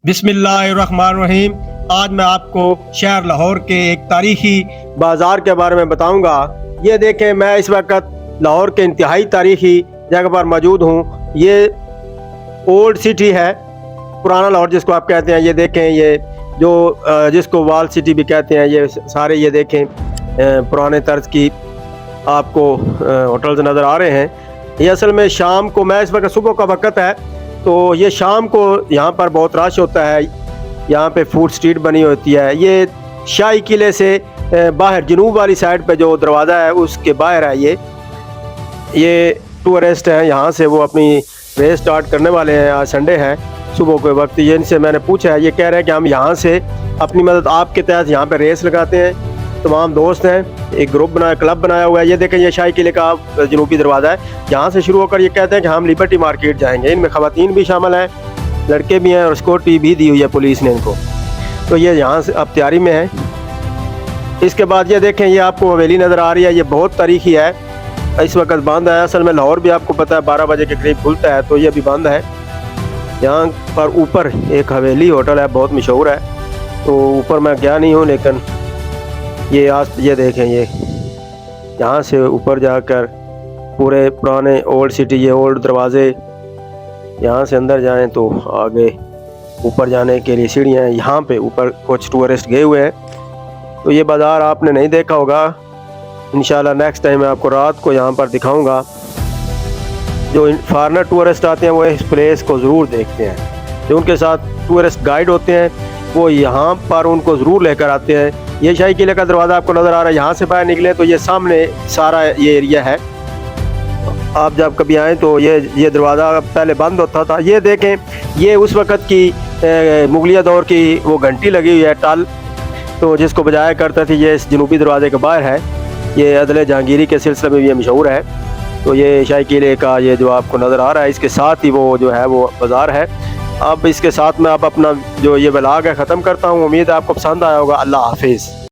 बिस्मिल्लाहिर्रहमानिर्रहीम। आज मैं आपको शहर लाहौर के एक तारीखी बाज़ार के बारे में बताऊंगा। ये देखें, मैं इस वक्त लाहौर के इंतहाई तारीखी जगह पर मौजूद हूँ। ये ओल्ड सिटी है, पुराना लाहौर जिसको आप कहते हैं। ये देखें, ये जो जिसको वाल सिटी भी कहते हैं, ये सारे ये देखें पुराने तर्ज की आपको होटल्स नज़र आ रहे हैं। ये असल में शाम को, मैं इस वक्त सुबह का वक्त है, तो ये शाम को यहाँ पर बहुत रश होता है। यहाँ पे फूड स्ट्रीट बनी होती है। ये शाही किले से बाहर जनूब वाली साइड पे जो दरवाज़ा है उसके बाहर है। ये टूरिस्ट हैं, यहाँ से वो अपनी रेस स्टार्ट करने वाले हैं। आज संडे है, सुबह के वक्त। ये इनसे मैंने पूछा है, ये कह रहे हैं कि हम यहाँ से अपनी मदद आपके तहत यहाँ पे रेस लगाते हैं। तमाम दोस्त हैं, एक ग्रुप बनाया, क्लब बनाया हुआ है। ये देखें, ये शाही किले का जनूबी दरवाज़ा है। यहाँ से शुरू होकर ये कहते हैं कि हम लिबर्टी मार्केट जाएंगे। इनमें ख़वातीन भी शामिल हैं, लड़के भी हैं, और सिक्योरिटी भी दी हुई है पुलिस ने इनको। तो ये यहाँ से अब तैयारी में है। इसके बाद ये देखें, ये आपको हवेली नज़र आ रही है। ये बहुत तारीखी है, इस वक्त बंद है। असल में लाहौर भी आपको पता है 12 बजे के करीब खुलता है, तो ये भी बंद है। यहाँ पर ऊपर एक हवेली होटल है, बहुत मशहूर है। तो ऊपर मैं गया नहीं हूँ, लेकिन ये देखें, ये यहाँ से ऊपर जाकर पूरे पुराने ओल्ड सिटी, ये ओल्ड दरवाज़े, यहाँ से अंदर जाएं तो आगे ऊपर जाने के लिए सीढ़ियाँ हैं। यहाँ पे ऊपर कुछ टूरिस्ट गए हुए हैं। तो ये बाज़ार आपने नहीं देखा होगा, इंशाल्लाह नेक्स्ट टाइम मैं आपको रात को यहाँ पर दिखाऊंगा। जो फॉरेनर टूरिस्ट आते हैं वो इस प्लेस को ज़रूर देखते हैं। जो उनके साथ टूरिस्ट गाइड होते हैं वो यहाँ पर उनको ज़रूर लेकर आते हैं। ये शाही किले का दरवाज़ा आपको नज़र आ रहा है। यहाँ से बाहर निकले तो ये सामने सारा ये एरिया है। आप जब कभी आएँ तो ये दरवाज़ा पहले बंद होता था। ये देखें, ये उस वक़्त की मुगलिया दौर की वो घंटी लगी हुई है, टल, तो जिसको बजाया करता थी। ये इस जनूबी दरवाज़े के बाहर है। ये अदले जहांगीरी के सिलसिले में भी ये मशहूर है। तो ये शाही किले का ये जो आपको नज़र आ रहा है, इसके साथ ही वो जो है वो बाज़ार है। अब इसके साथ मैं अपना जो ये व्लॉग है ख़त्म करता हूँ। उम्मीद है आपको पसंद आया होगा। अल्लाह हाफिज़।